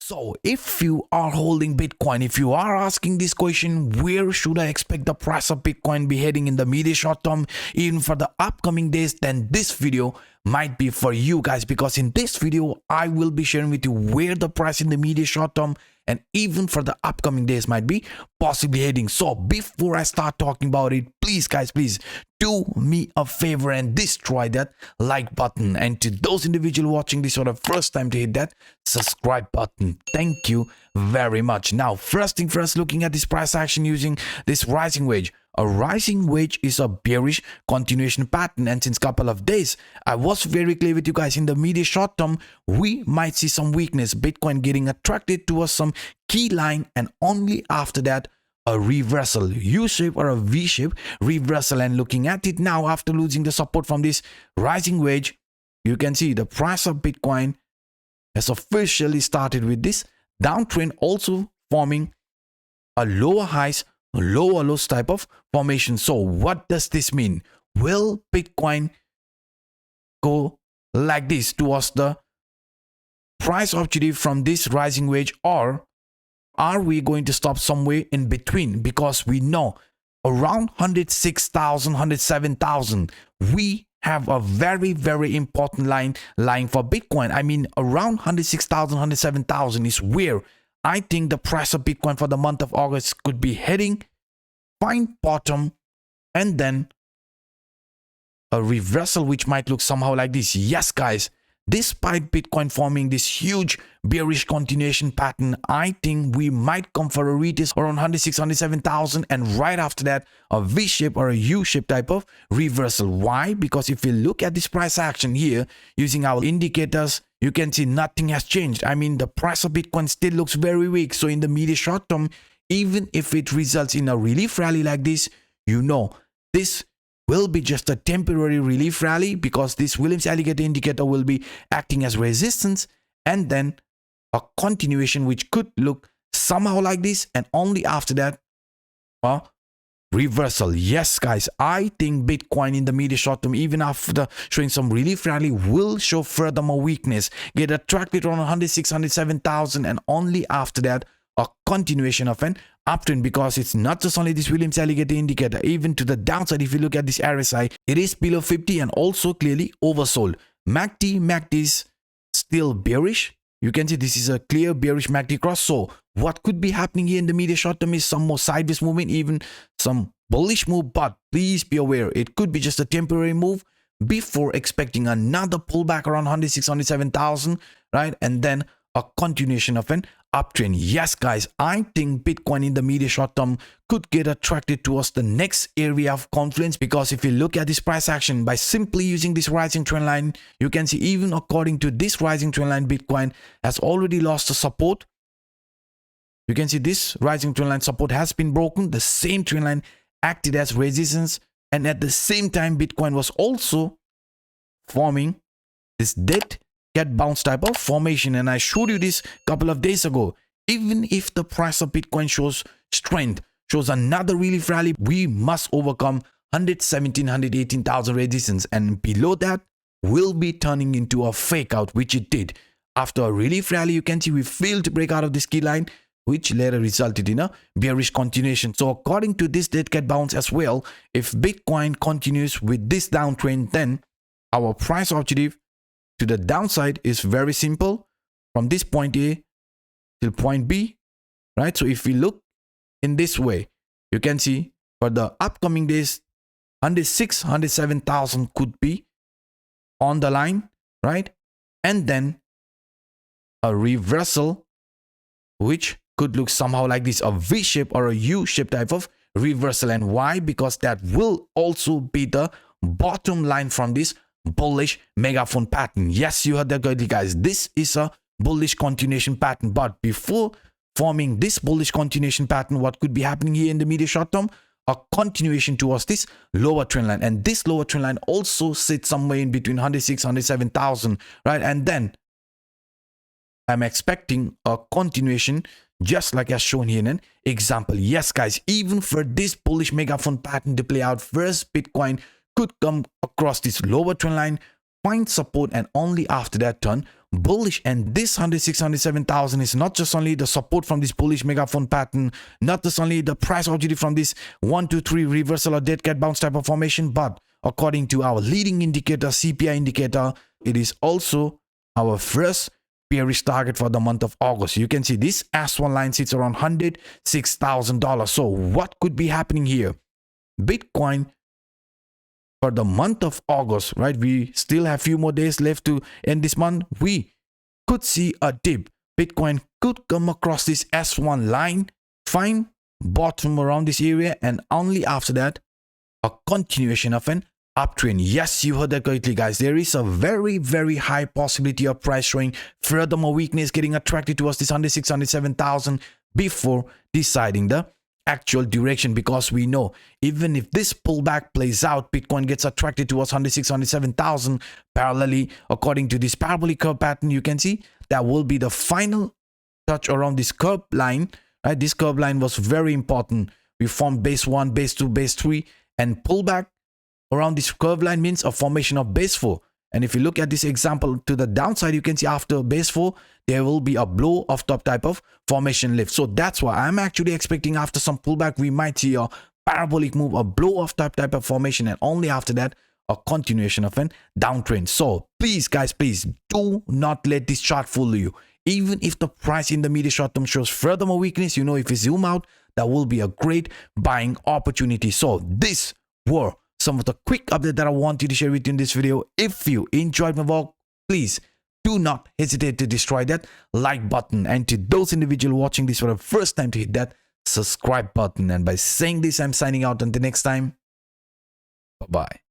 So if you are holding Bitcoin, if you are asking this question, where should I expect the price of Bitcoin be heading in the medium short term, even for the upcoming days, then this video might be for you guys, because in this video I will be sharing with you where the price in the medium short term and even for the upcoming days might be possibly heading. So before I start talking about it, please guys, please do me a favor and destroy that like button, and to those individuals watching this for the first time, to hit that subscribe button. Thank you very much. Now first thing first, looking at this price action using this rising wedge. A rising wedge is a bearish continuation pattern, and since couple of days I was very clear with you guys, in the medium short term we might see some weakness, Bitcoin getting attracted towards some key line, and only after that a reversal, U-shape or a V-shape reversal. And looking at it now, after losing the support from this rising wedge, you can see the price of Bitcoin has officially started with this downtrend, also forming a lower highs, lower lows type of formation. So what does this mean? Will Bitcoin go like this towards the price objective from this rising wedge, or are we going to stop somewhere in between? Because we know around 106,000, 107,000, we have a very important line lying for Bitcoin. I mean, around 106,000, 107,000 is where I think the price of Bitcoin for the month of August could be heading. Find bottom and then a reversal which might look somehow like this. Yes guys, despite Bitcoin forming this huge bearish continuation pattern, I think we might come for a retest around 106,000, 107,000, and right after that a V-shape or a U-shape type of reversal. Why? Because if you look at this price action here using our indicators, you can see nothing has changed. I mean, the price of Bitcoin still looks very weak. So in the medium short term, even if it results in a relief rally like this, you know this will be just a temporary relief rally, because this Williams alligator indicator will be acting as resistance, and then a continuation which could look somehow like this, and only after that a reversal. Yes guys, I think Bitcoin in the medium short term, even after showing some relief rally, will show furthermore weakness, get attracted around 106,000, 107,000, and only after that a continuation of an uptrend, because it's not just only this Williams alligator indicator, even to the downside. If you look at this RSI, it is below 50 and also clearly oversold. MACD is still bearish. You can see this is a clear bearish MACD cross. So what could be happening here in the medium short term is some more sideways movement, even some bullish move, but please be aware it could be just a temporary move before expecting another pullback around 106,000, 107,000, right? And then a continuation of an uptrend. Yes guys, I think Bitcoin in the medium short term could get attracted towards the next area of confluence, because if you look at this price action by simply using this rising trend line, you can see even according to this rising trend line, Bitcoin has already lost the support. You can see this rising trend line support has been broken. The same trend line acted as resistance, and at the same time Bitcoin was also forming this dead cat bounce type of formation. And I showed you this a couple of days ago. Even if the price of Bitcoin shows strength, shows another relief rally, we must overcome 117,000, 118,000 resistance, and below that will be turning into a fake out, which it did. After a relief rally, you can see we failed to break out of this key line, which later resulted in a bearish continuation. So according to this dead cat bounce as well, if Bitcoin continues with this downtrend, then our price objective to the downside is very simple, from this point A till point B, right? So if we look in this way, you can see for the upcoming days 106,000, 107,000 could be on the line, right? And then a reversal which could look somehow like this, a V-shape or a U-shape type of reversal. And why? Because that will also be the bottom line from this bullish megaphone pattern. Yes, you heard that correctly guys, this is a bullish continuation pattern. But before forming this bullish continuation pattern, what could be happening here in the medium short term? A continuation towards this lower trend line, and this lower trend line also sits somewhere in between 106,000, 107,000, right? And then I'm expecting a continuation just like as shown here in an example. Yes guys, even for this bullish megaphone pattern to play out, first Bitcoin could come across this lower trend line, find support, and only after that turn bullish, and this 106,000 is not just only the support from this bullish megaphone pattern, not just only the price objective from this 1 2 3 reversal or dead cat bounce type of formation, but according to our leading indicator, CPI indicator, it is also our first bearish target for the month of August. You can see this S1 line sits around $106,000. So what could be happening here? Bitcoin for the month of August, right? We still have few more days left to end this month. We could see a dip. Bitcoin could come across this S1 line, find bottom around this area, and only after that, a continuation of an uptrend. Yes, you heard that correctly, guys. There is a very, very high possibility of price showing furthermore weakness, getting attracted towards this 106, 107,000 before deciding the actual direction, because we know even if this pullback plays out, Bitcoin gets attracted towards 106, 107,000. Parallelly, according to this parabolic curve pattern, you can see that will be the final touch around this curve line, right? This curve line was very important. We formed base 1, base 2, base 3, and pullback around this curve line means a formation of base 4. And if you look at this example to the downside, you can see after base 4, there will be a blow off top type of formation lift. So that's why I'm actually expecting after some pullback, we might see a parabolic move, a blow off type of formation, and only after that, a continuation of an downtrend. So please, guys, please do not let this chart fool you. Even if the price in the medium short term shows furthermore weakness, you know, if you zoom out, that will be a great buying opportunity. So these were some of the quick updates that I wanted to share with you in this video. If you enjoyed my work, please do not hesitate to destroy that like button. And to those individuals watching this for the first time, to hit that subscribe button. And by saying this, I'm signing out until next time. Bye-bye.